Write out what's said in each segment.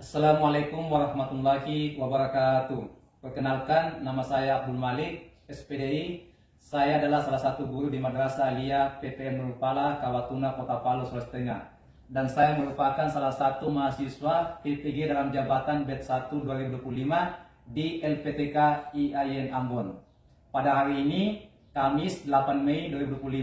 Assalamualaikum warahmatullahi wabarakatuh. Perkenalkan, nama saya Abdul Malik, SPDI. Saya adalah salah satu guru di Madrasah Aliyah PTN Nurul Falah, Kawatuna, Kota Palu, Sulawesi Tengah. Dan saya merupakan salah satu mahasiswa PPG dalam jabatan BED 1 2025 di LPTK IAIN Ambon. Pada hari ini, Kamis 8 Mei 2025,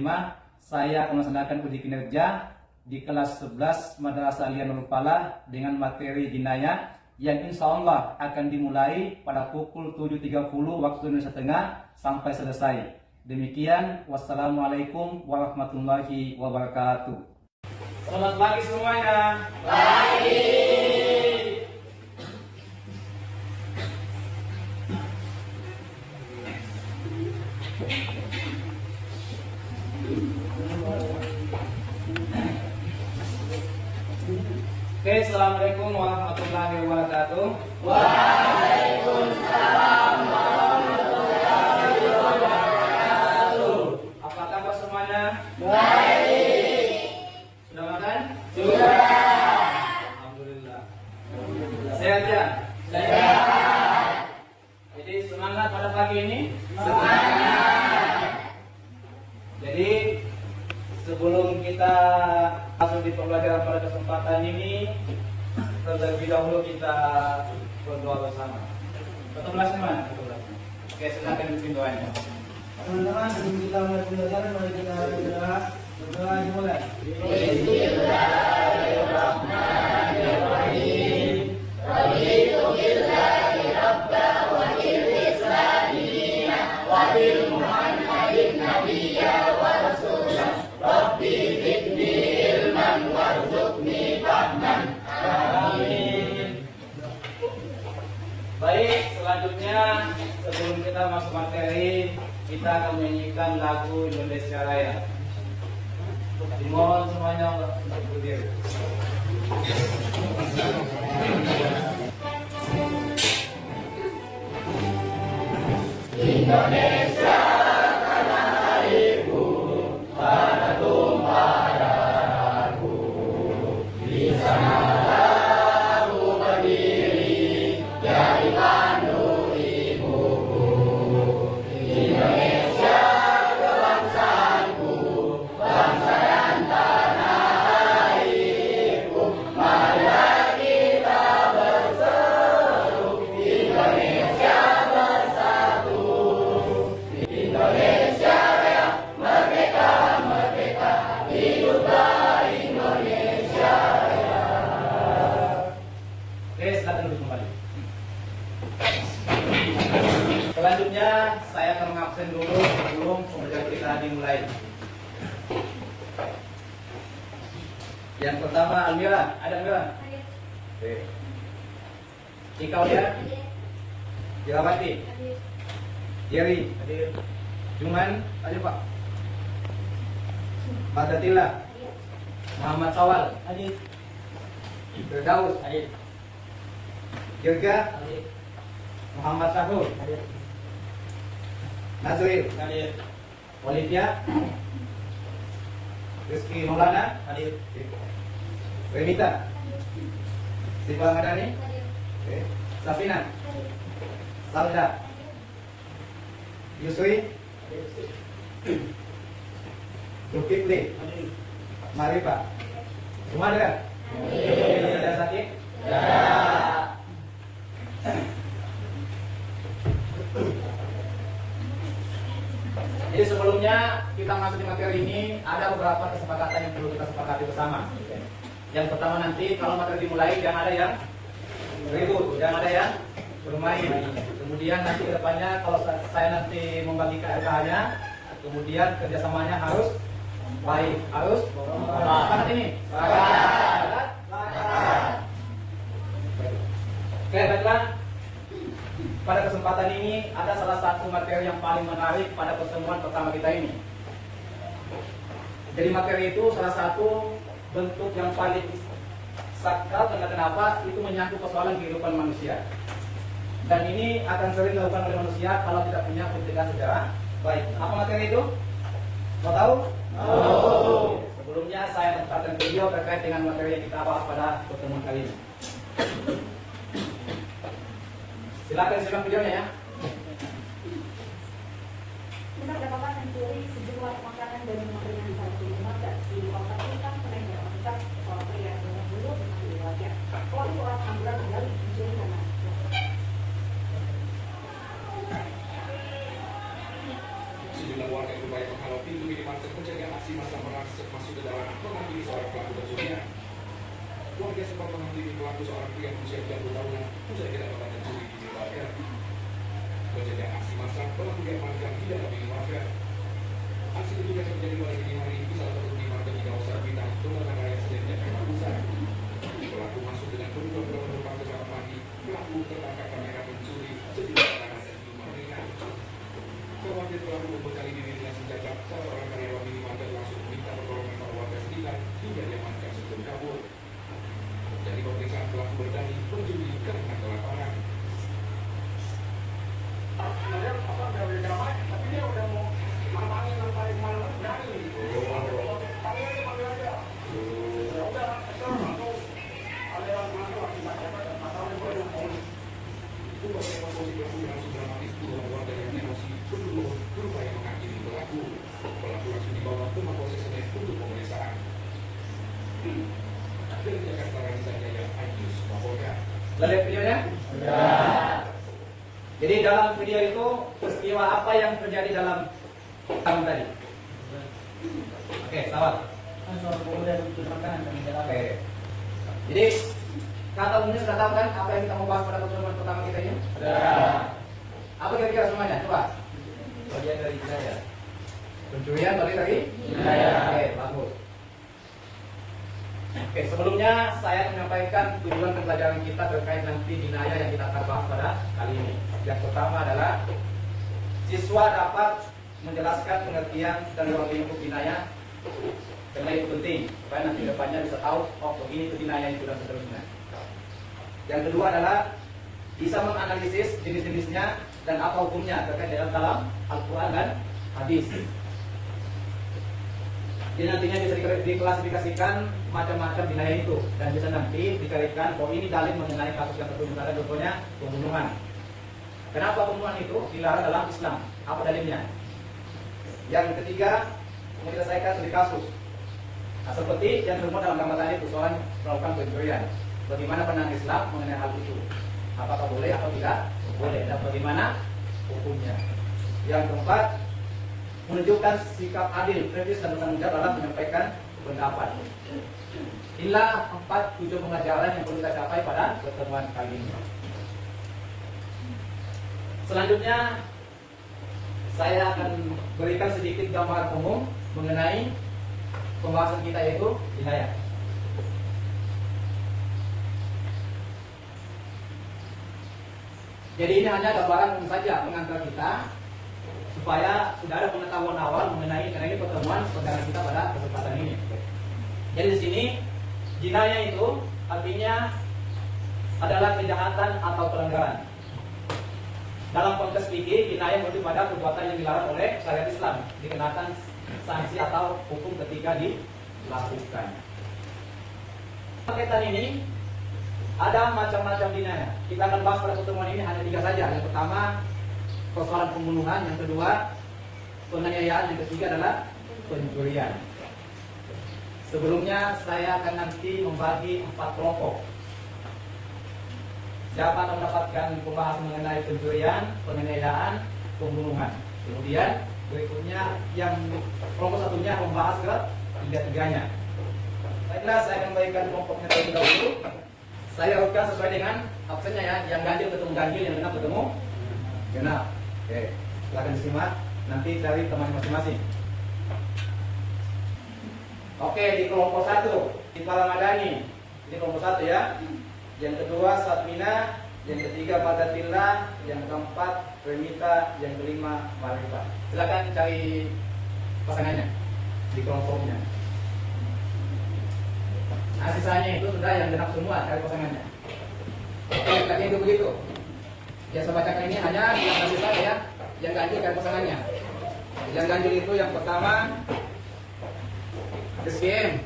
saya akan melaksanakan uji kinerja di kelas 11 Madrasah Aliyah Nurul Falah dengan materi jinayah yang insya Allah akan dimulai pada pukul 7.30 waktu Indonesia Tengah sampai selesai. Demikian, wassalamualaikum warahmatullahi wabarakatuh. Selamat pagi semuanya. Pagi. Oke, assalamualaikum warahmatullahi wabarakatuh. Waalaikumsalam warahmatullahi wabarakatuh. Apa kabar semuanya? Baik. Sudah makan? Sudah. Alhamdulillah. Sehat ya? Sehat. Jadi semangat pada pagi ini? Semangat. Jadi sebelum kita masuk di pembelajaran pada kesempatan ini, terlebih dahulu kita berdoa bersama. Betul semua? Oke, silakan bikin doanya. Teman-teman, sebelum kita mulai pembelajaran, mari kita berdoa. Berdoa dimulai. Bismillahirrahmanirrahim. Raditu billahi rabba wa bil islami dinan wa bil muhammadin nabiyya wa rasulah. Rabbi zidni ilman warzuqni fahman. Amin. Baik, selanjutnya sebelum kita masuk materi, kita akan menyanyikan lagu Indonesia Raya. Dimohon semuanya untuk berdiri. Indonesia tanah airku, tanah tumpah darahku. Di sanalah aku berdiri, jadi pandu ibuku. Indonesia kebangsaanku, bangsa dan tanah airku. Marilah kita berseru, Indonesia bersatu. Indonesia Raya, merdeka, merdeka, hiduplah Indonesia Raya. Oke, silakan duduk kembali. Selanjutnya saya akan mengabsen dulu sebelum pembelajaran kita dimulai. Yang pertama, Almira, ada Almira? Oke. Ika Ulia? Dirawati? Jerry? Hadir. Juman? Hadir Pak. Badatila? Muhammad Sawal? Hadir. Firdaus? Hadir. Jirga? Hadir. Muhammad Sahur? Hadir. Nazril? Hadir. Olivia? Rizky Maulana? Hadir. Renita? Siva Madani? Oke. Safina? Salda? Yusri? Zulkifli? Marifa? Semua ada? Ada sakit? Jadi sebelumnya kita masuk di materi ini, ada beberapa kesepakatan yang perlu kita sepakati bersama. Yang pertama, nanti kalau materi dimulai jangan ada yang ribut, jangan ada yang bermain. Kemudian nanti ke depannya kalau saya nanti membagi KRK-nya, kemudian kerjasamanya harus baik, harus sepakat ini. Sepakat. Oke, baiklah. Pada kesempatan ini ada salah satu materi yang paling menarik pada pertemuan pertama kita ini. Jadi materi itu salah satu bentuk yang paling sakral, karena kenapa? Itu menyangkut persoalan kehidupan manusia. Dan ini akan sering dilakukan oleh manusia kalau tidak punya pendidikan sejarah. Baik, apa materi itu? Mau tahu? Sebelumnya saya mencatatkan video terkait dengan materi yang kita bahas pada pertemuan kali ini. Silakan simak videonya ya. Besar dapat mencuri sejumlah makanan dan makanan satu lembaga di kawasan Kuitang, Senen, Jakarta Pusat. Seorang pria yang dulu mengambil wajah. Pelaku seorang ambulan kembali mencuri makanan. Sejumlah warga berupaya menghalau pintu minimarket mencegah aksi massa merangsek masuk ke dalam menghakimi seorang pelaku pencurian. Warga sempat menghakimi pelaku seorang pria berusia 30 tahunan usai kedapatan mencuri di minimarket. Mencegah aksi massa, pelaku diamankan di dalam minimarket. Aksi diduga terjadi pada dini hari di salah satu minimarket di kawasan Kuitang, Kembangan Raya Senen, Jakarta Pusat. Pelaku masuk dengan kedudukan berdepan ke kamar mandi. Pelaku tertangkap kamera mencuri sejumlah makanan dan minuman ringan. Khawatir pelaku membekali diri dengan senjata, salah seorang karyawan minimarket langsung meminta pertolongan para warga sekitar hingga diamankan sebelum kabur. Dari pemeriksaan pelaku berdalih mencuri karena kelaparan. Upaya evakuasi pelaku langsung dramatis, puluhan warga yang emosi berupaya menghakimi pelaku. Pelaku langsung dibawa ke Mapolsek Senen untuk pemeriksaan. Dari Jakarta, Ranisa Jaya, Ayus, Mapolda. Lihat videonya? Ya. Jadi dalam video itu peristiwa apa yang terjadi dalam tahun tadi? Oke, selamat. Soal pemuda untuk makanan dan jalan. Oke. Jadi kata umumnya sudah tahu kan apa yang kita mau bahas pada pertemuan pertama kita ini? Sudah. Apa kira-kira semuanya? Coba. Bagian dari jinayah. Pencurian balik lagi? Jinayah. Oke, bagus. Oke, sebelumnya saya menyampaikan tujuan pembelajaran kita terkait nanti jinayah yang kita akan bahas pada kali ini. Yang pertama adalah siswa dapat menjelaskan pengertian dan ruang lingkup jinayah. Karena itu penting supaya nanti depannya bisa tahu oh begini itu jinayah itu dan seterusnya. Yang kedua adalah bisa menganalisis jenis-jenisnya dan apa hukumnya terkait dalam Al-Quran dan hadis. Jadi nantinya bisa diklasifikasikan macam-macam jinayah itu dan bisa nanti dikaitkan bahwa ini dalil mengenai kasus yang tertentu, misalnya contohnya pembunuhan. Kenapa pembunuhan itu dilarang dalam Islam? Apa dalilnya? Yang ketiga, menyelesaikan studi kasus. Nah, seperti yang termuat dalam gambar tadi, persoalan melakukan pencurian. Bagaimana pandangan Islam mengenai hal itu? Apakah boleh atau tidak? Boleh. Dan bagaimana hukumnya? Yang keempat, menunjukkan sikap adil, kritis dan bertanggung jawab dalam menyampaikan pendapat. Inilah 4 tujuan pembelajaran yang perlu kita capai pada pertemuan kali ini. Selanjutnya, saya akan berikan sedikit gambaran umum mengenai pembahasan kita yaitu jinayah. Jadi ini hanya gambaran umum saja mengantar kita supaya sudah ada pengetahuan awal mengenai karena ini pertemuan saudara kita pada kesempatan ini. Jadi di sini jinayah itu artinya adalah kejahatan atau pelanggaran. Dalam konteks fikih, jinayah merujuk pada perbuatan yang dilarang oleh syariat Islam, dikenakan sanksi atau hukum ketika dilakukan. Kaitan ini ada macam-macam jinayah. Kita akan bahas pada pertemuan ini hanya 3 saja. Yang pertama persoalan pembunuhan, yang kedua penganiayaan, yang ketiga adalah pencurian. Sebelumnya saya akan nanti membagi 4 kelompok. Siapa akan mendapatkan pembahasan mengenai pencurian, penganiayaan, pembunuhan. Kemudian berikutnya yang kelompok satunya membahas ke tiga-tiganya. Baiklah, saya akan bagikan kelompoknya terlebih dahulu. Saya urutkan sesuai dengan absennya ya. Yang ganjil ketemu ganjil, yang genap ketemu genap. Oke, silakan disimak. Nanti cari teman masing-masing. Oke, di kelompok 1 Iqbal Madani. Ini kelompok 1 ya. Yang kedua Satmina, yang ketiga Madatillah, yang keempat Remita, yang kelima Marifah. Silakan cari pasangannya di kelompoknya. Nah, sisanya itu sudah yang genap semua, cari pasangannya. Oke, tadi itu begitu. Yang saya bacakan ini hanya yang kasih saya ya, yang ganjil cari pasangannya. Yang ganjil itu yang pertama SGM,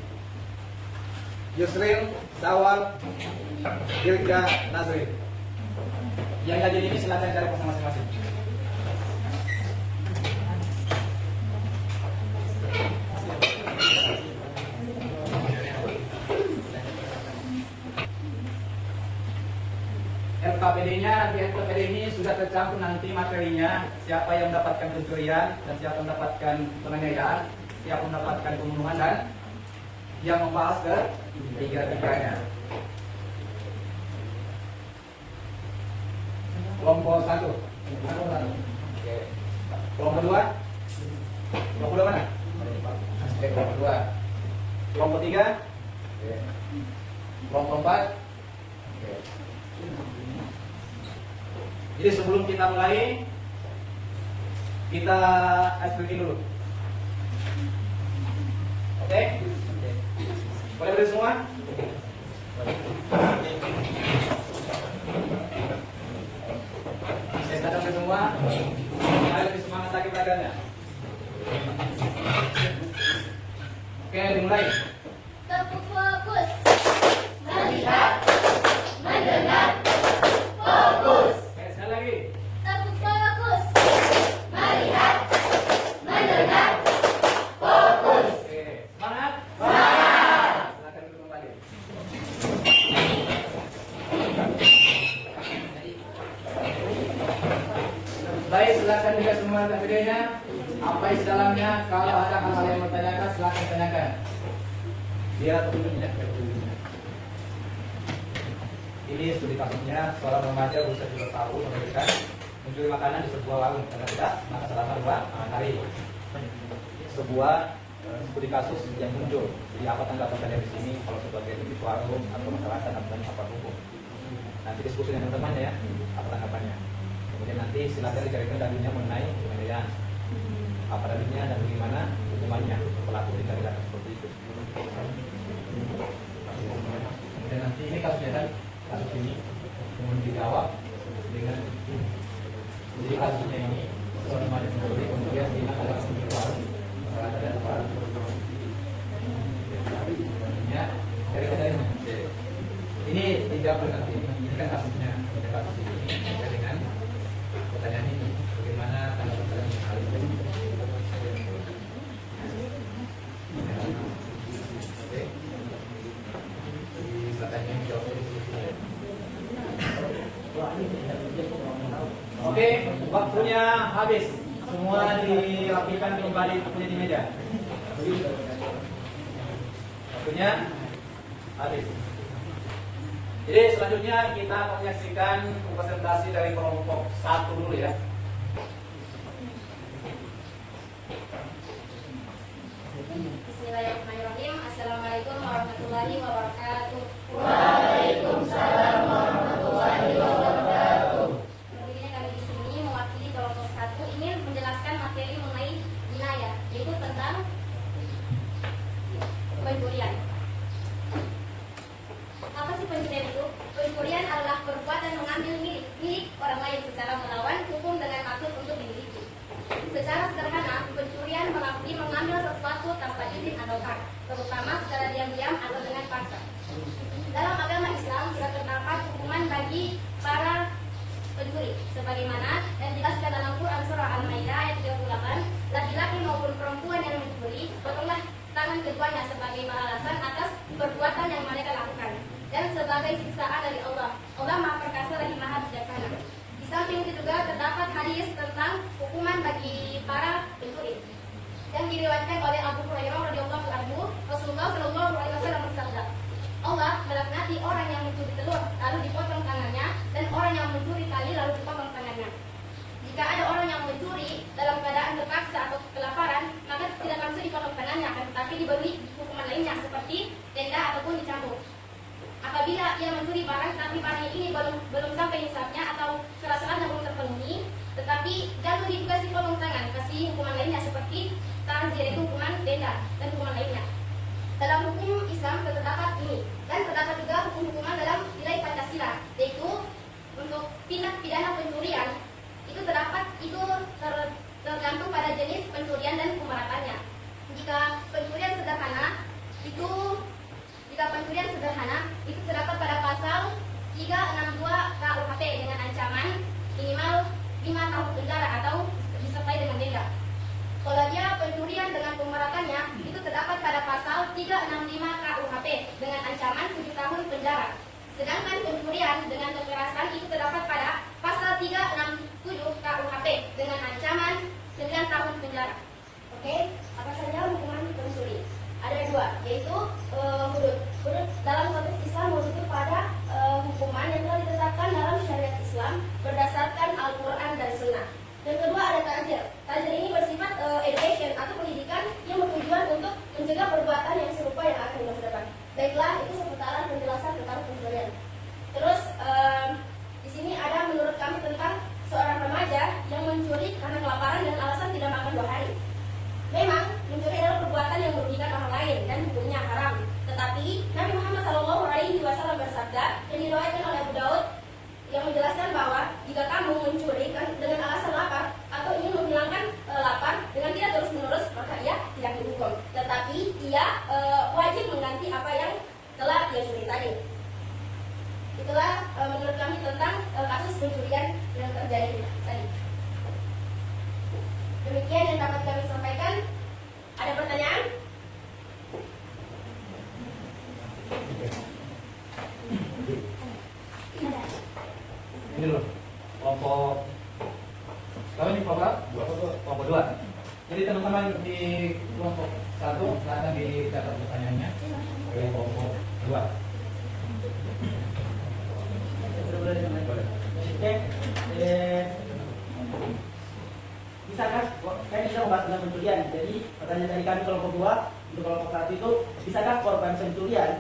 Yusril, Sawal, Dirga, Nazrin. Yang ganjil ini silakan cari pasang masing-masing. LKPD-nya, nanti LKPD ini sudah tercantum nanti materinya, siapa yang mendapatkan pencurian dan siapa yang mendapatkan penganiayaan, siapa yang mendapatkan pembunuhan dan yang membahas ke tiga-tiganya. Kelompok 1. Oke. Kelompok 2. Kelompok 2 mana? Oke, kelompok 2. Kelompok 3. Oke. Kelompok 4. Oke. Jadi sebelum kita mulai, kita SPG dulu. Oke? Boleh berdiri semua? Saya sadar semua. Ayo lebih semangat lagi belajarnya. Oke, dimulai. Tepuk fokus. Melihat. Mendengar. Fokus. Oke, sekali lagi. Tepuk fokus. Melihat. Mendengar. Fokus. Oke, semangat. Semangat. Silakan duduk kembali. Baik, silakan juga semua videonya. Apa isi dalamnya? Kalau ada hal-hal yang bertanyakan, silakan tanyakan. Biar tunjuknya. Ini studi kasusnya seorang remaja berusia 7 tahun memberikan mencuri makanan di sebuah warung karena tidak makan selama 2 hari. Sebuah studi kasus yang muncul. Jadi apa tanggapan kalian di sini kalau sebagai pemilik warung atau masyarakat atau apa hukum? Nanti diskusi dengan teman-teman ya, apa tanggapannya. Kemudian nanti silakan dicarikan dalilnya mengenai penganiayaan. Apa dalilnya dan bagaimana hukumannya pelaku jika dilakukan seperti itu. Kemudian nanti ini kasusnya kan, kasus ini kemudian dijawab dengan jadi kasusnya ini seorang remaja mencuri kemudian dia ada pemilik warung ada apa? Ya, dari dalilnya. Ini dijawab nanti. Ini kan kasusnya, kasus ini dengan pertanyaan ini, bagaimana tanggapan kalian mengenai hal itu? Oke, jadi pertanyaan jawab dari sini. Oke, waktunya habis. Semua dirapikan kembali punya di meja. Waktunya habis. Jadi selanjutnya kita akan menyaksikan presentasi dari kelompok 1 dulu ya. Bismillahirrahmanirrahim. Assalamualaikum warahmatullahi wabarakatuh. Waalaikumsalam warahmatullahi wabarakatuh. Tentunya kami di sini mewakili kelompok 1 ingin menjelaskan materi mengenai jinayah, yaitu tentang pencurian. Apa sih pencurian itu? Pencurian adalah perbuatan mengambil milik orang lain secara melawan hukum dengan maksud untuk dimiliki. Secara sederhana, pencurian mengakui mengambil sesuatu tanpa izin atau hak, terutama secara diam-diam atau dengan paksa. Dalam agama Islam sudah terdapat hukuman bagi para pencuri, sebagaimana yang dijelaskan dalam Quran surah Al-Maidah ayat 38, laki-laki maupun perempuan yang mencuri, potonglah tangan keduanya sebagai balasan atas perbuatan yang mereka lakukan dan sebagai siksaan dari Allah. Allah Maha Perkasa lagi Maha Bijaksana. Di samping itu juga terdapat hadis tentang hukuman bagi para pencuri yang diriwayatkan oleh Abu Hurairah radhiyallahu anhu. Rasulullah shallallahu alaihi wasallam bersabda, Allah melaknati orang yang mencuri telur lalu dipotong tangannya dan orang yang mencuri tali lalu dipotong tangannya. Jika ada orang yang mencuri dalam keadaan terpaksa atau kelaparan, maka tidak langsung dipotong tangannya, tetapi diberi hukuman lainnya seperti denda ataupun dicambuk. Apabila ia mencuri barang tapi barangnya ini belum sampai nisabnya atau kerasaannya belum terpenuhi, tetapi jatuh dikasih potong tangan, kasih hukuman lainnya seperti ta'zir, yaitu hukuman denda dan hukuman lainnya. Dalam hukum Islam terdapat ini, dan terdapat juga hukum-hukuman dalam nilai Pancasila, yaitu untuk tindak pidana pencurian itu tergantung pada jenis pencurian dan pemeratannya. Jika pencurian sederhana itu terdapat pada pasal 362 KUHP dengan 5 tahun penjara atau disertai dengan denda. Kalau dia pencurian dengan pemeratannya, itu terdapat pada pasal 365 KUHP dengan ancaman 7 tahun penjara. Sedangkan pencurian dengan kekerasan itu terdapat pada pasal 367 KUHP dengan ancaman 9 tahun penjara. Oke, apa saja hukuman pencuri? Ada 2, yaitu hudud. Hudud dalam konteks Islam merujuk pada hukuman yang telah ditetapkan dalam syariat Islam berdasarkan Al-Quran dan Sunnah. Dan kedua ada ta'zir. Ta'zir ini bersifat education atau pendidikan yang bertujuan untuk mencegah perbuatan yang serupa yang akan di masa depan. Baiklah, itu seputaran penjelasan tentang pencurian. Terus di sini ada menurut kami tentang seorang remaja yang mencuri karena kelaparan dan alasan tidak makan 2 hari. Memang mencuri adalah perbuatan yang merugikan orang lain dan hukumnya haram. Tetapi Nabi Muhammad SAW bersabda yang diriwayatkan oleh Abu Daud yang menjelaskan bahwa jika kamu mencuri dengan alasan lapar atau ingin menghilangkan lapar dengan tidak terus-menerus, maka ia tidak dihukum. Tetapi ia wajib mengganti apa yang telah dia curi tadi. Itulah menurut kami tentang kasus pencurian yang terjadi tadi. Demikian yang dapat kami sampaikan. Ada pertanyaan? Ini loh, kelompok ini kelompok 2. Jadi teman-teman di kelompok 1 silahkan dicatat pertanyaannya. Kelompok 2. Oke, bisakah kan kita membahas tentang pencurian? Jadi pertanyaan dari kami kelompok 2 untuk kelompok 1 itu, bisakah korban pencurian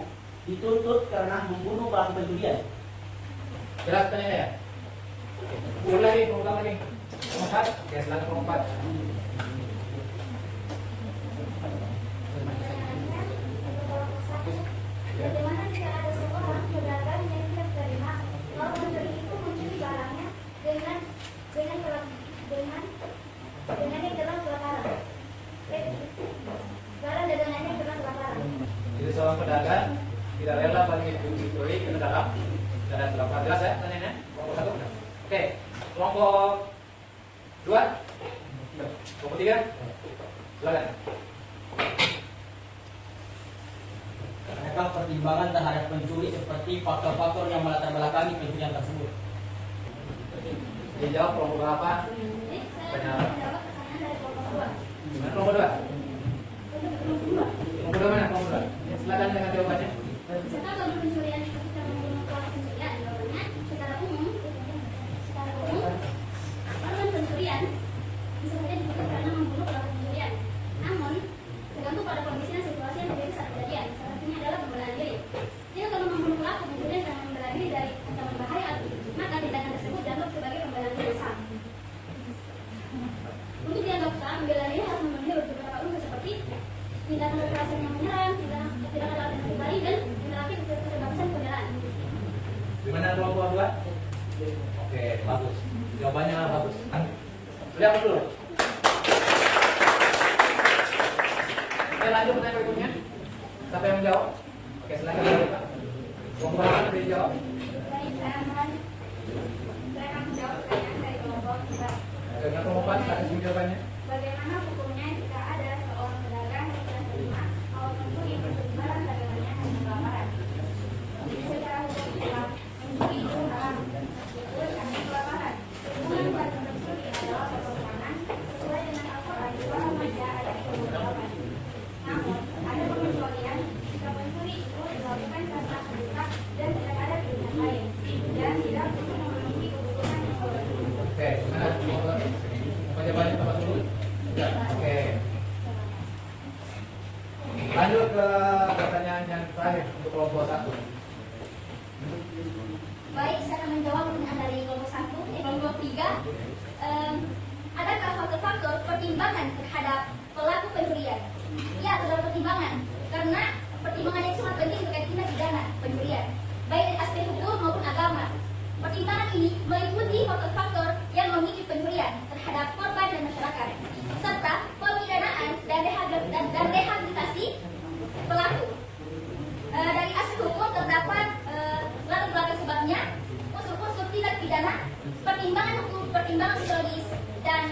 dituntut karena membunuh pelaku pencurian? Jelas pertanyaannya ya? Ulang lagi, ulang lagi. Kelompok 4, oke silakan kelompok 4. Bagaimana jika ada seorang pedagang yang tidak terima kalau pencuri itu mencuri barangnya dengan yang telah kelaparan? Barang dagangannya telah kelaparan. Jadi seorang pedagang tidak rela bagi dicuri ke dalam dan kelaparan. Jelas ya pertanyaannya? Kelompok 1. Oke, kelompok 2, kelompok 3, silakan. Adakah pertimbangan terhadap pencuri seperti faktor-faktor yang melatar belakangi pencurian tersebut? Dijawab kelompok berapa? Jadi saya menjawab pertanyaan dari kelompok 2. Gimana kelompok 2? Kelompok 2 mana? Kelompok 2. Silakan dengan jawabannya. Serta kalau pencurian itu kita membunuh pelaku pencurian, jawabannya secara umum korban pencurian bisa saja dibunuh karena membunuh pelaku pencurian. Namun tergantung pada kondisi dan situasi yang terjadi saat kejadian. Salah satunya adalah pembelaan diri. Jika kalau membunuh pelaku pencurian karena membelaan diri dari ancaman bahaya, maka tindakan tersebut dianggap sebagai pembelaan diri sah. Untuk dianggap sah, pembelaan diri harus memenuhi beberapa unsur seperti tindakan kekerasan yang menyerang, tidak ada alternatif lain, dan menerapkan keterbatasan pembelaan. Gimana kelompok 2? Oke, bagus. Jawabannya bagus. Lihat dulu. Oke, lanjut pertanyaan berikutnya. Siapa yang menjawab? Oke, silakan Pak. Kelompok apa yang dijawab? Baik, saya akan menjawab pertanyaan dari kelompok 3. Oke, dengan kelompok 4, silakan sini jawabannya. Bagaimana hukumnya jika ada seorang pedagang yang tidak terima kalau pencuri mencuri barang dagangannya hanya kelaparan? Jadi secara hukum Islam, mencuri itu haram, betul karena kelaparan. Hukuman bagi pencuri adalah perbuatan sesuai dengan Al-Quran surah Al-Maidah ayat 28. Namun, ada pengecualian jika pencuri itu dilakukan karena mendesak dan tidak ada pilihan lain dan tidak untuk memenuhi kebutuhan yang berlebihan. Oke, gimana? Apa jawabannya tempat dulu? Oke. Lanjut ke pertanyaan yang terakhir untuk kelompok 1. Baik, saya akan menjawab pertanyaan dari kelompok 1, kelompok 3. Adakah faktor-faktor pertimbangan terhadap pelaku pencurian? Ya, terdapat pertimbangan. Karena pertimbangan yang sangat penting terkait tindak pidana pencurian, baik dari aspek hukum maupun agama. Pertimbangan ini meliputi faktor-faktor yang memicu pencurian terhadap korban dan masyarakat, serta pemidanaan dan rehabilitasi pelaku. Dari aspek hukum terdapat latar belakang sebabnya, unsur-unsur tindak pidana, pertimbangan psikologis dan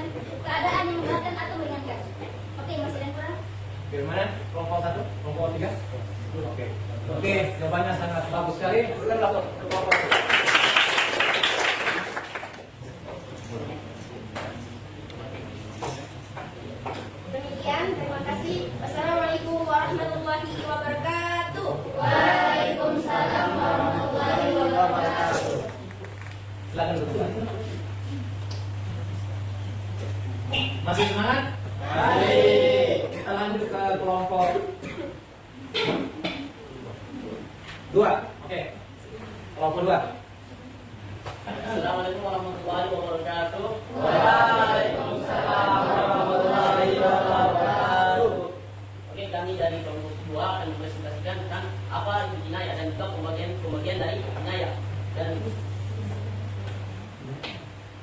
keadaan yang memberatkan atau meringankan. Oke, masih ada kurang? Bagaimana? Kelompok 1, kelompok 3? Oke, jawabannya sangat bagus sekali. Kita langsung ke kelompok 1. Demikian, terima kasih. Wassalamualaikum warahmatullahi wabarakatuh. Waalaikumsalam warahmatullahi wabarakatuh. Silakan duduk. Masih semangat? Baik. Kita lanjut ke kelompok 2. Oke. Kelompok 2. Assalamualaikum warahmatullahi wabarakatuh. Waalaikumsalam warahmatullahi wabarakatuh. Oke, kami dari kelompok 2 akan mempresentasikan tentang apa itu jinayah dan juga pembagian dari jinayah. Dan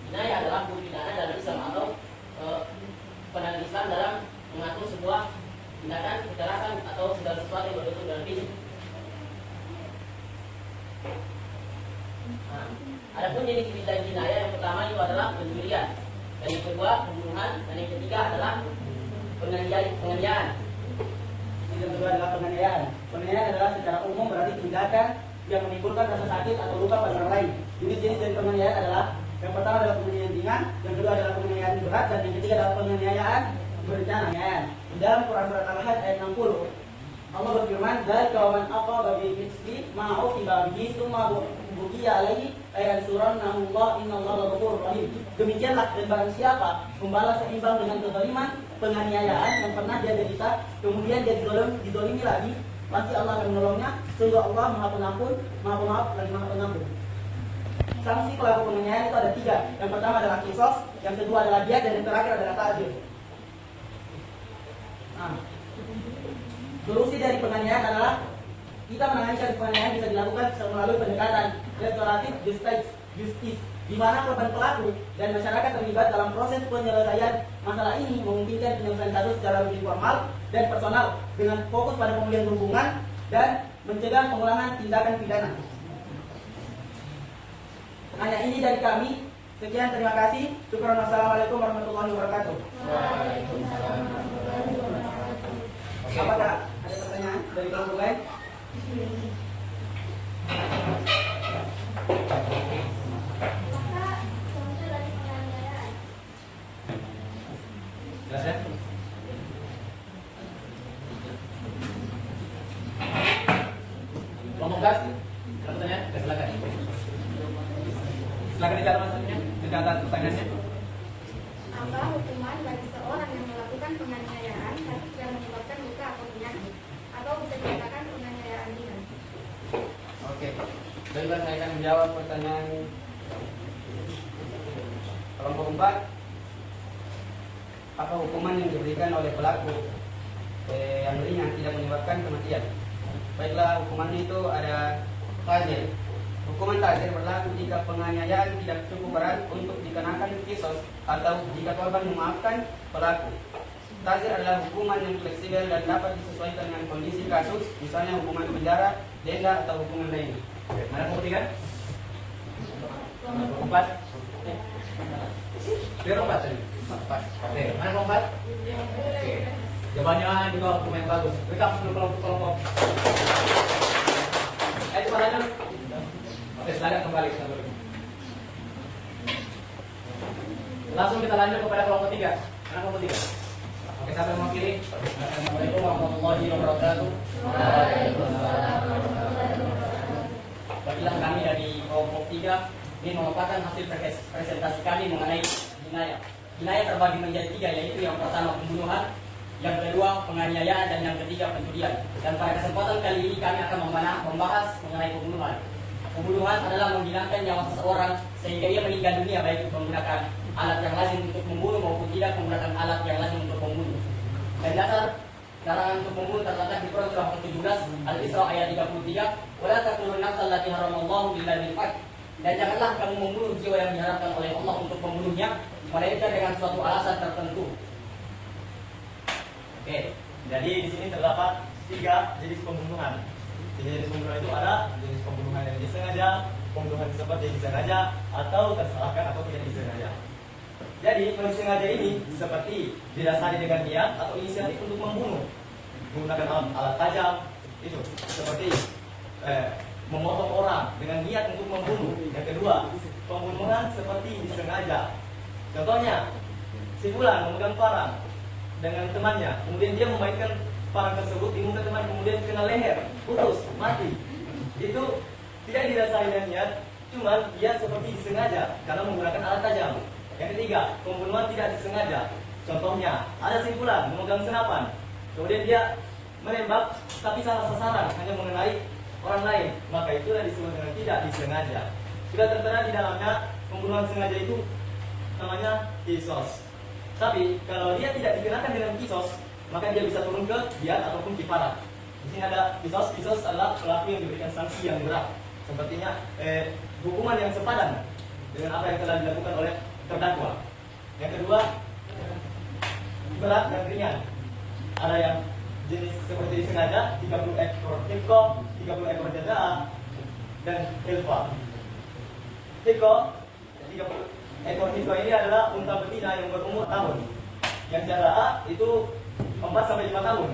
jinayah adalah hukum pidana dalam Islam atau pandangan Islam dalam mengatur sebuah tindakan, kejahatan atau segala sesuatu yang berbentuk dalam fisik. Nah, adapun jenis dan jinayah yang pertama itu adalah pencurian, dan yang kedua pembunuhan, dan yang ketiga adalah penganiayaan. Yang kedua adalah penganiayaan. Penganiayaan adalah secara umum berarti tindakan yang menimbulkan rasa sakit atau luka pada orang lain. Jenis-jenis dari penganiayaan adalah yang pertama adalah penganiayaan ringan, yang kedua adalah penganiayaan berat, dan yang ketiga adalah penganiayaan berencana. Di dalam Quran surat Al-Had ayat 60, Allah berfirman, "Dzalika wa man aqaba bi misli ma uqiba bihi tsumma buqiya alaihi ayat suran namullah innallaha ghafurur rahim." Demikianlah, dan barang siapa membalas seimbang dengan kezaliman, penganiayaan yang pernah dia derita, kemudian dia dizalimi lagi, pasti Allah akan menolongnya. Sungguh Allah Maha Pengampun, Maha Pemaaf, lagi Maha Pengampun. Sanksi pelaku penganiayaan itu ada 3. Yang pertama adalah kisos, yang kedua adalah diat, dan yang terakhir adalah ta'zir. Nah, solusi dari penganiayaan adalah kita menangani kasus penganiayaan bisa dilakukan melalui pendekatan restoratif justice, di mana korban pelaku dan masyarakat terlibat dalam proses penyelesaian masalah ini, memungkinkan penyelesaian kasus secara lebih formal dan personal dengan fokus pada pemulihan hubungan dan mencegah pengulangan tindakan pidana. Hanya ini dari kami. Sekian, terima kasih. Syukran. Wassalamualaikum warahmatullahi wabarakatuh. Waalaikumsalam warahmatullahi wabarakatuh. Apakah ada pertanyaan dari kelompok lain? Apakah contoh dari penganiayaan? Jelas ya? Kelompok 4. Ada pertanyaan? Silakan. Silakan dicatat maksudnya, dicatat pertanyaannya. Apa hukuman bagi seorang yang melakukan penganiayaan tapi tidak menyebabkan luka atau penyakit, atau bisa dikatakan penganiayaan ringan? Oke, baiklah, saya akan menjawab pertanyaan kelompok 4. Apa hukuman yang diberikan oleh pelaku yang ringan tidak menyebabkan kematian? Baiklah, hukumannya itu ada ta'zir. Hukuman ta'zir berlaku jika penganiayaan tidak cukup berat untuk dikenakan kisos atau jika korban memaafkan pelaku. Ta'zir adalah hukuman yang fleksibel dan dapat disesuaikan dengan kondisi kasus, misalnya hukuman penjara, denda, atau hukuman lainnya. Mana kelompok 3? Kelompok 4. Biar 4 tadi. 4. Oke, mana kelompok 4? Oke. Jawabannya juga hukuman yang bagus. Rekap dulu kelompok. Itu padanya. Oke, silakan kembali kita dulu. Langsung kita lanjut kepada kelompok 3. Mana kelompok 3? Oke, siapa yang mau pilih? Assalamualaikum warahmatullahi wabarakatuh. Waalaikumsalam warahmatullahi wabarakatuh. Bagilah kami dari kelompok 3 ini merupakan hasil presentasi kami mengenai jinayah. Jinayah terbagi menjadi 3, yaitu yang pertama pembunuhan, yang kedua penganiayaan, dan yang ketiga pencurian. Dan pada kesempatan kali ini kami akan membahas mengenai pembunuhan. Pembunuhan adalah menghilangkan nyawa seseorang sehingga ia meninggal dunia, baik menggunakan alat yang lazim untuk membunuh maupun tidak menggunakan alat yang lazim untuk membunuh. Dan dasar larangan untuk membunuh terletak di Quran surah ke-17 Al-Isra ayat 33, "Wala taqtulun nafsal lati haramallahu illa bil haqq." Dan janganlah kamu membunuh jiwa yang diharapkan oleh Allah untuk membunuhnya, melainkan dengan suatu alasan tertentu. Oke, jadi di sini terdapat 3 jenis pembunuhan. Jenis pembunuhan itu ada jenis pembunuhan yang disengaja, pembunuhan seperti disengaja atau tersalahkan atau tidak disengaja. Jadi pembunuhan sengaja ini seperti didasari dengan niat atau inisiatif untuk membunuh menggunakan alat tajam, itu seperti memotong orang dengan niat untuk membunuh. Yang kedua, pembunuhan seperti disengaja. Contohnya, si fulan memegang parang dengan temannya, kemudian dia memainkan parang tersebut di muka teman, kemudian kena leher, putus, mati. Itu tidak didasari dengan niat, cuma dia seperti disengaja karena menggunakan alat tajam. Yang ketiga, pembunuhan tidak disengaja. Contohnya, ada si fulan memegang senapan, kemudian dia menembak tapi salah sasaran, hanya mengenai orang lain, maka itulah disebut dengan tidak disengaja. Sudah tertera di dalamnya pembunuhan sengaja itu namanya kisos. Tapi kalau dia tidak dikenakan dengan kisos, maka dia bisa turun ke diat ataupun kifarat. Di sini ada kisos. Kisos adalah pelaku yang diberikan sanksi yang berat, sepertinya hukuman yang sepadan dengan apa yang telah dilakukan oleh terdakwa. Yang kedua, berat dan ringan. Ada yang jenis seperti disengaja, 30 ekor hipko, 30 ekor jadaa, dan hilfa. Hipko, 30 ekor hipko ini adalah unta betina yang berumur tahun. Yang jadaa itu 4-5 tahun.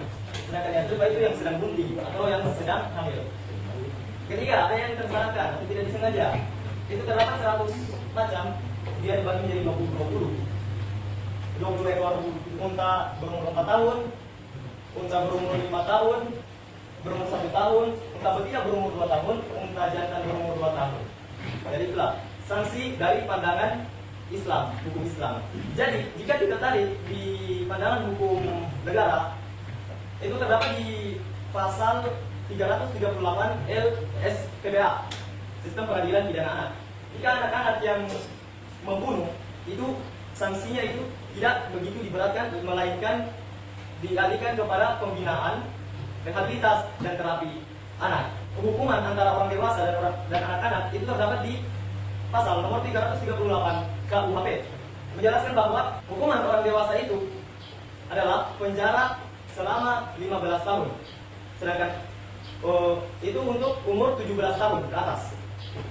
Sedangkan yang hilfa itu yang sedang bunting atau yang sedang hamil. Ketiga, ada yang tersalahkan atau tidak disengaja. Itu terdapat 100 macam, dia dibagi menjadi 20 ekor unta berumur 4 tahun, unta berumur 5 tahun, berumur 1 tahun, unta betina berumur 2 tahun, unta jantan berumur 2 tahun. Jadi itulah sanksi dari pandangan Islam, hukum Islam. Jadi jika kita tarik di pandangan hukum negara, itu terdapat di pasal 338 LSPBA, Sistem Peradilan Pidana Anak. Jika anak-anak yang membunuh, itu sanksinya itu tidak begitu diberatkan, melainkan dialihkan kepada pembinaan, rehabilitas, dan terapi anak. Hukuman antara orang dewasa dan anak-anak itu terdapat di pasal nomor 338 KUHP, menjelaskan bahwa hukuman orang dewasa itu adalah penjara selama 15 tahun, sedangkan itu untuk umur 17 tahun ke atas.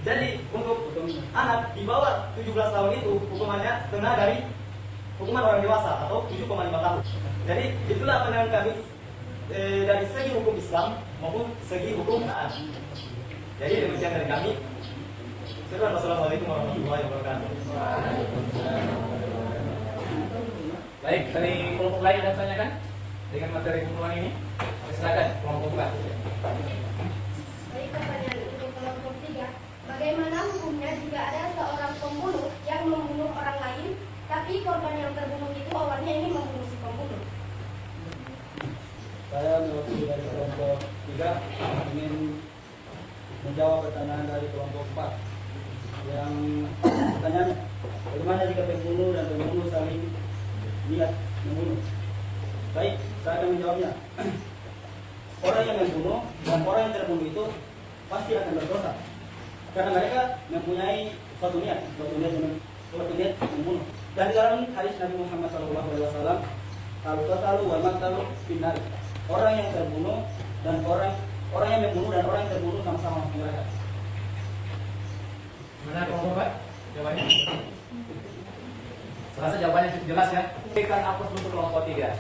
Jadi untuk anak di bawah 17 tahun itu hukumannya setengah dari hukuman orang dewasa atau 7,5 tahun. Jadi itulah pandangan kami dari segi hukum Islam maupun segi hukum taat. Jadi demikian dari kami. Wassalamualaikum warahmatullahi wabarakatuh. Baik, dari kelompok lain yang tanyakan dengan materi pembunuhan ini, silakan kelompok buka. Baik, pertanyaan untuk kelompok 3. Bagaimana hukumnya jika ada seorang pembunuh yang membunuh orang lain, tapi korban yang terbunuh itu awalnya ini membunuh si pembunuh? Saya mewakili dari kelompok 3 ingin menjawab pertanyaan dari kelompok 4. Yang pertanyaan, bagaimana jika pembunuh dan pembunuh saling niat membunuh? Baik, saya akan menjawabnya. Orang yang membunuh dan orang yang terbunuh itu pasti akan berdosa, karena mereka mempunyai suatu niat membunuh. Dan di dalam hadis Nabi Muhammad SAW, al-qatalu wal maqtalu finnar. Orang yang terbunuh dan orang yang membunuh dan orang yang terbunuh sama-sama masuk neraka. Mana kelompok Pak? Jawabannya? Serasa jawabannya jelas ya. Berikan aplaus untuk kelompok 3.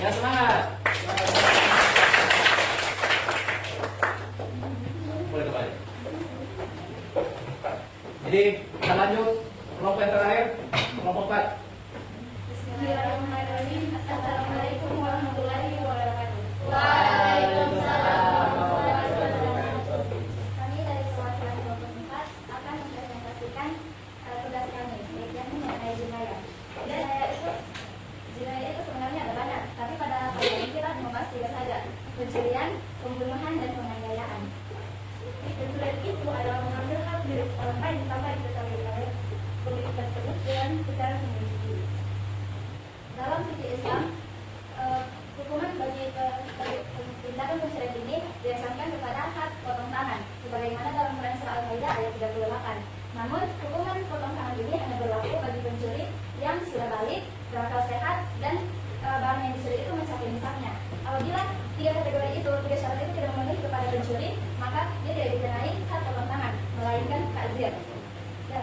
Ya, semangat. Boleh kembali. Jadi kita lanjut kelompok yang terakhir, kelompok 4. Bismillahirrahmanirrahim. Assalamualaikum warahmatullahi wabarakatuh. Waalaikumsalam. Kami dari perwakilan kelompok 4 akan mempresentasikan tugas kami, yaitu mengenai jinayah. Jinayah itu sebenarnya ada banyak, tapi pada kali ini kita membahas 3 saja: pencurian, pembunuhan, dan penganiayaan. Pencurian itu adalah mengambil hak milik orang lain tanpa diketahui oleh pemilik tersebut dengan secara sendiri-sendiri. Dalam fikih Islam, hukuman bagi tindakan pencurian ini diasamkan kepada hak potong tangan, sebagaimana dalam Quran Surah Al-Maidah ayat 38. Namun, hukuman potong tangan ini hanya berlaku bagi pencuri yang sudah balik, berakal sehat, dan barang yang dicuri itu mencapai nisabnya. Apabila tiga kategori itu, tiga syarat itu tidak memenuhi kepada pencuri, maka dia tidak dikenai had pemotongan, melainkan takzir. Ya,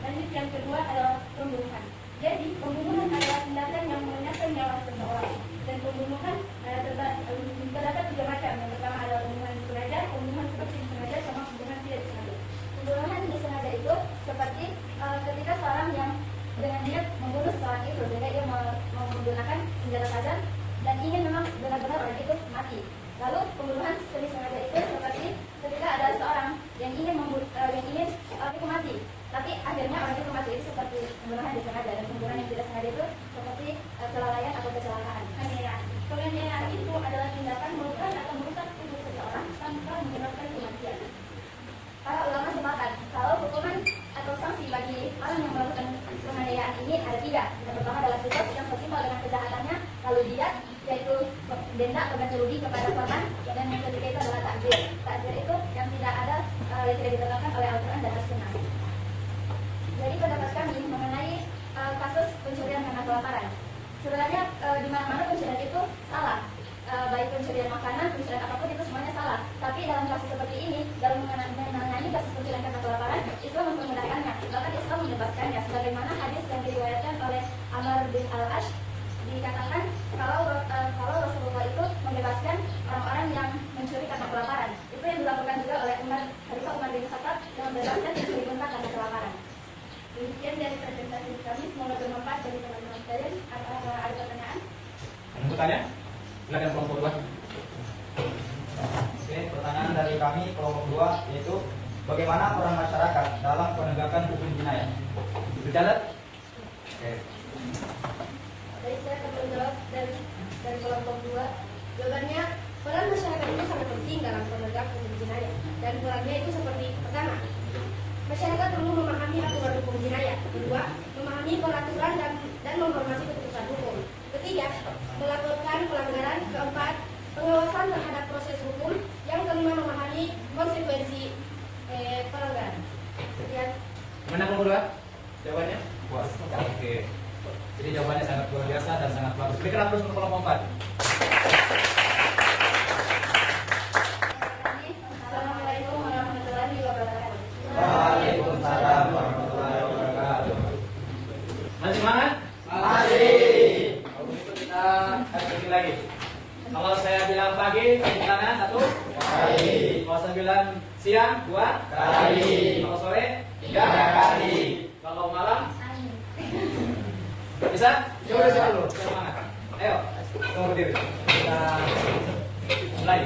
lanjut yang kedua adalah pembunuhan. Jadi pembunuhan adalah tindakan yang mengenakan nyawa seseorang, dan pembunuhan terdapat tiga macam. Yang pertama adalah pembunuhan disengaja, pembunuhan seperti disengaja, sama pembunuhan tidak disengaja. Pembunuhan disengaja itu seperti ketika seorang yang dengan niat membunuh seseorang itu sehingga dia menggunakan senjata tajam dan ingin memang benar-benar orang itu mati. Lalu pembunuhan semi sengaja itu seperti ketika ada seorang yang ingin orang itu mati, tapi akhirnya orang itu mati, itu seperti pembunuhan disengaja. Dan pembunuhan yang tidak sengaja itu seperti kelalaian atau kecelakaan. Penganiayaan itu adalah tindakan melukai atau merusak tubuh seseorang tanpa menyebabkan kematian. Para ulama sepakat kalau hukuman atau sanksi bagi orang yang melakukan penganiayaan ini ada tiga. Yang pertama adalah kisos yang setimpal dengan kejahatannya, lalu diat yaitu denda atau ganti rugi kepada korban, dan yang ketiga itu adalah takzir. Takzir itu yang tidak ada yang tidak ditetapkan oleh Al-Quran dan As-Sunnah. Jadi pendapat kami mengenai kasus pencurian karena kelaparan. Sebenarnya di mana-mana pencurian itu salah. Baik pencurian makanan, pencurian apapun itu semuanya salah. Tapi dalam kasus seperti ini, dalam menangani kasus pencurian karena kelaparan, Islam mempermudahkannya. Bahkan Islam membebaskannya. Sebagaimana hadis yang diriwayatkan oleh Amr bin Al-Ash, dikatakan kalau Rasulullah itu membebaskan orang-orang yang mencuri karena kelaparan. Itu yang dilakukan juga oleh Khalifah Umar bin Khattab yang membebaskan pencuri unta karena kelaparan. Demikian dari presentasi kami, semoga bermanfaat bagi teman-teman sekalian. Apakah ada pertanyaan? Ada pertanyaan? Silakan kelompok 2. Oke, pertanyaan dari kami kelompok 2 yaitu bagaimana peran masyarakat dalam penegakan hukum jinayah? Berjalan? Oke. Jadi saya akan menjawab dari kelompok 2. Jawabannya, peran masyarakat itu sangat penting dalam penegakan hukum jinayah. Dan perannya itu seperti pertama, masyarakat perlu memahami aturan hukum jinayah. Kedua, memahami peraturan dan menghormati keputusan hukum. Ketiga, melaporkan pelanggaran. Keempat, pengawasan terhadap proses hukum. Yang kelima, memahami konsekuensi pelanggaran. Sekian. Mana kelompok 2? Jawabannya? Puas. Oke. Jadi jawabannya sangat luar biasa dan sangat bagus. Berikan aplaus untuk kelompok 4. Assalamualaikum warahmatullahi wabarakatuh. Waalaikumsalam warahmatullahi wabarakatuh. Masih semangat? Mari. Kalau begitu kita lagi lagi. Kalau saya bilang pagi, tepuk tangan 1. Kali. Kalau saya bilang siang, 2 Kali. Kalau sore, 3 Kali. Kalau malam, bisa? Coba dulu. Semangat. Ayo, kamu berdiri. Kita mulai.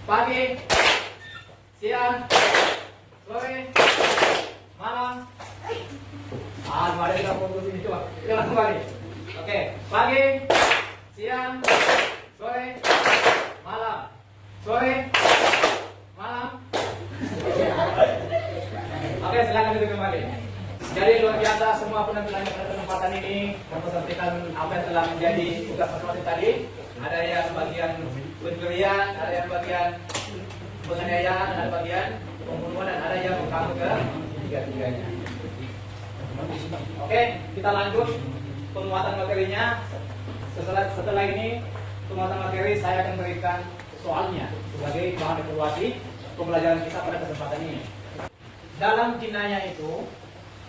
Pagi, siang, sore, malam. Mari kita fokus ini coba. Kita kembali. Oke, pagi, siang, sore, malam. Sore, malam. Oke, silakan duduk kembali. Jadi luar biasa semua penampilan pada kesempatan ini mempresentasikan apa yang telah menjadi tugas masing-masing tadi. Ada yang bagian pencurian, ada yang bagian penganiayaan, ada bagian pembunuhan, dan ada yang kamu ke tiga-tiganya. Oke, kita lanjut penguatan materinya. Setelah ini penguatan materi saya akan berikan soalnya sebagai bahan evaluasi pembelajaran kita pada kesempatan ini. Dalam jinayah itu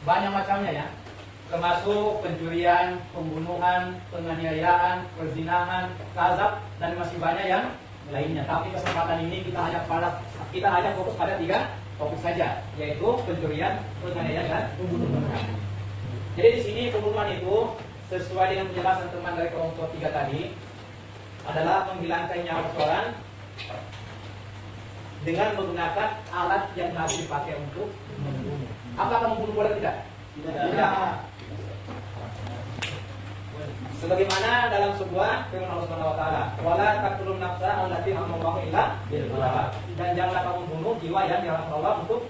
banyak macamnya ya, termasuk pencurian, pembunuhan, penganiayaan, perzinahan, kazab, dan masih banyak yang lainnya. Tapi kesempatan ini kita hanya fokus pada 3 topik saja, yaitu pencurian, penganiayaan, dan pembunuhan. Jadi di sini pembunuhan itu sesuai dengan penjelasan teman dari kelompok 3 tadi adalah menghilangkan nyawa seseorang dengan menggunakan alat yang harus dipakai untuk membunuh. Apakah membunuh boleh tidak? Tidak. Sebagaimana dalam sebuah firman Allah Subhanahu wa taala, "Wala taqtulun nafsa allati harramallahu illa bil haqq." Dan janganlah kamu membunuh jiwa yang diharamkan Allah untuk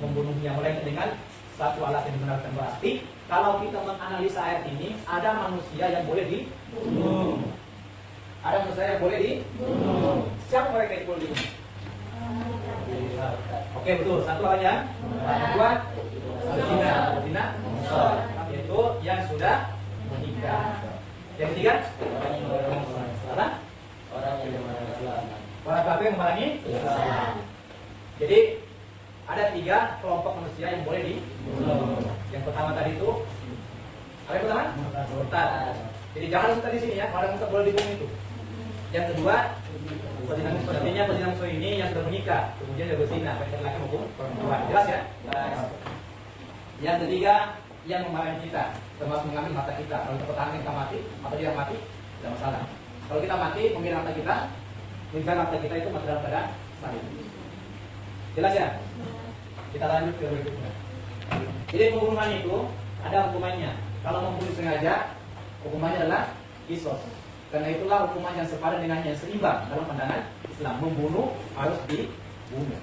membunuhnya, melainkan dengan satu alat yang dibenarkan. Berarti kalau kita menganalisa ayat ini, ada manusia yang boleh dibunuh. Ada manusia yang boleh dibunuh. Siapa mereka yang boleh dibunuh? Oke, betul. Satu hanya. Dua, zina, yaitu yang sudah menikah. Yang ketiga, apa? Orang yang memerangi Islam. Orang kafir yang memerangi Islam. Jadi ada 3 kelompok manusia yang boleh dibunuh. Yang pertama tadi itu apa yang pertama? Murtad. Jadi jangan tadi sini ya, orang murtad boleh dibunuh itu. Yang kedua, pezina musuh ini yang sudah menikah, kemudian dia berzina, baik laki maupun perempuan. Jelas ya? Yang ketiga, yang memarahi kita, termasuk mengambil mata kita. Kalau kita pertahankan kita mati, atau dia mati, tidak masalah. Kalau kita mati, mengambil mata kita itu mati dalam keadaan salib. Jelas ya? Kita lanjut ke berikutnya. Jadi pembunuhan itu ada hukumannya. Kalau membunuh sengaja, hukumannya adalah qisas. Karena itulah hukuman yang sepadan dengan yang seimbang dalam pandangan Islam. Membunuh harus dibunuh.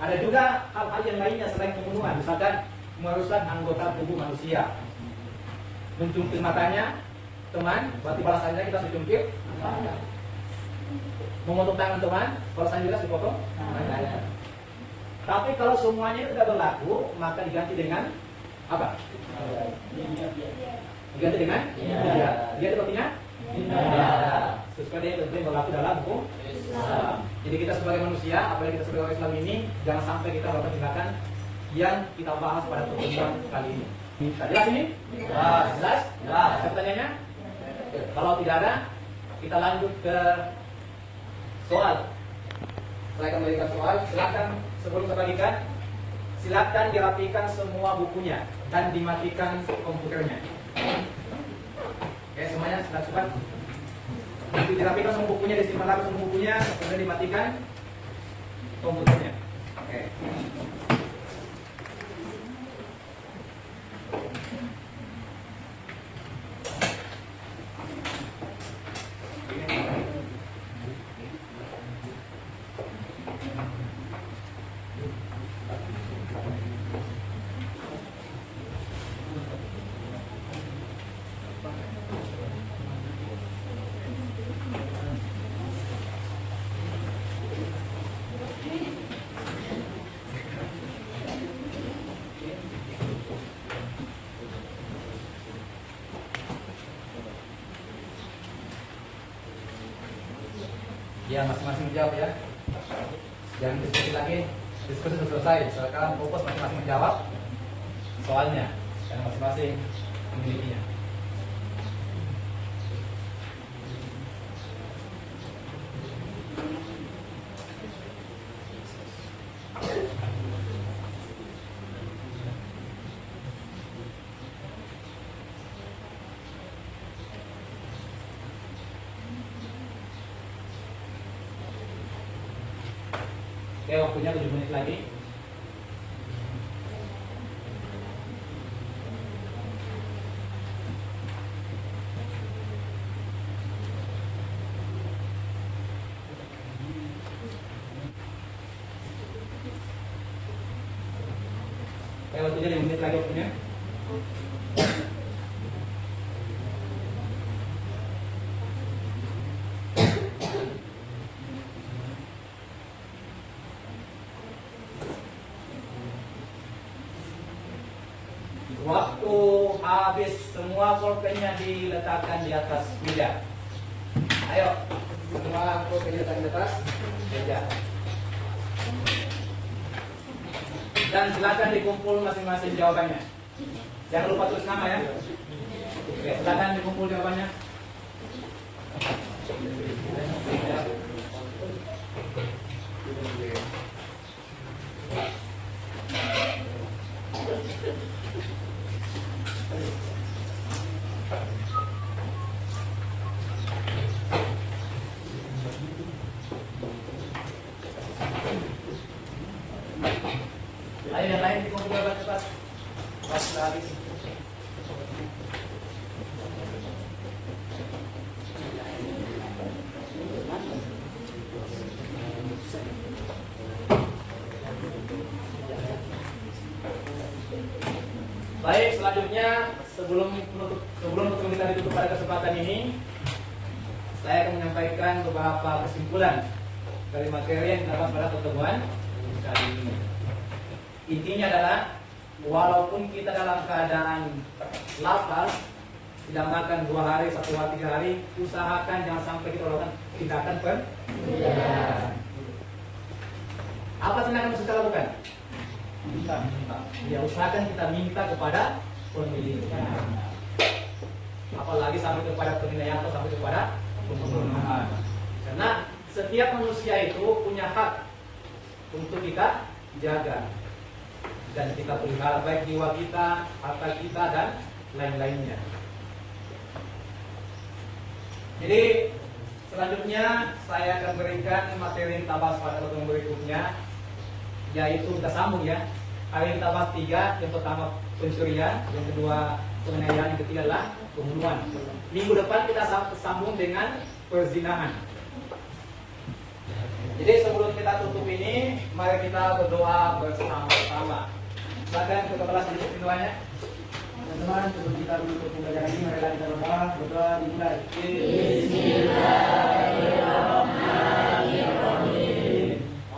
Ada juga hal-hal yang lainnya selain pembunuhan, misalkan merusak anggota tubuh manusia. Mencungkil matanya, teman, berarti balasannya kita dicungkil. Memotong tangan teman, balasannya juga dipotong. Tapi kalau semuanya itu tidak berlaku, maka diganti dengan apa? Diganti dengan? Dia artinya? Sesuai dengan yang berlaku dalam hukum Islam. Jadi kita sebagai manusia, apalagi kita sebagai orang Islam ini, jangan sampai kita melakukan tindakan yang kita bahas pada pertemuan kali ini. Jelas ini? Jelas? Pertanyaannya? Kalau tidak ada, kita lanjut ke soal. Saya akan memberikan soal. Silakan sebelum saya bagikan, silakan dirapikan semua bukunya dan dimatikan komputernya. Oke, semuanya cepat. Dirapikan semua bukunya, disimpan lagi semua bukunya, kemudian dimatikan komputernya. Oke. Ya, masing-masing menjawab ya. Jangan diskusi lagi. Diskusi sudah selesai. Sekarang fokus masing-masing menjawab soalnya. Dan masing-masing memilikinya. Oke, waktunya 7 menit lagi. Oke, waktunya 5 menit lagi waktunya. Waktu habis, semua pulpennya diletakkan di atas meja. Ayo, semua pulpennya diletakkan di atas meja. Dan silakan dikumpul masing-masing jawabannya. Jangan lupa tulis nama ya. Oke, silakan dikumpul jawabannya. Ayo yang lain dikumpul cepat. Pas habis. Baik, selanjutnya sebelum pertemuan kita ditutup pada kesempatan ini, saya akan menyampaikan beberapa kesimpulan dari materi yang kita bahas pada pertemuan kali ini. Intinya adalah, walaupun kita dalam keadaan lapar, tidak makan 2 hari, 1 hari, 3 hari, usahakan jangan sampai kita lakukan tindakan penganiayaan. Apa tindakan yang kita lakukan? Minta. Ya, usahakan kita minta kepada pemiliknya. Apalagi sampai kepada penganiayaan atau sampai kepada pembunuhan. Karena setiap manusia itu punya hak untuk kita jaga dan kita pelihara, baik jiwa kita, harta kita, dan lain-lainnya. Jadi selanjutnya saya akan berikan materi yang kita bahas pada pertemuan berikutnya, yaitu kita sambung ya. Hari ini kita bahas 3, yang pertama pencurian, yang kedua penganiayaan, yang ketiga adalah pembunuhan. Minggu depan kita sambung dengan perzinahan. Jadi sebelum kita tutup ini, mari kita berdoa bersama-sama. Silakan ke kelas untuk doanya. Teman-teman, sebelum kita menutup pembelajaran ini, marilah kita berdoa dimulai. Bismillahirrahmanirrahim.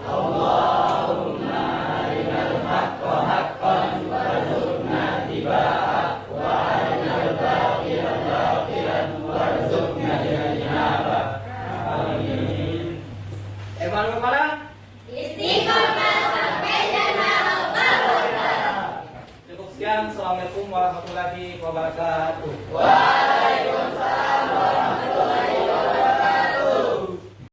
Allahumma arinal haqqa haqqan warzuqna ittiba'ah wa arinal batila batilan warzuqna ijtinabah. Amin. Evan kepala. Istiqomah sampai jannah Allah. Cukup sekian. Assalamualaikum warahmatullahi wabarakatuh. Waalaikumsalam.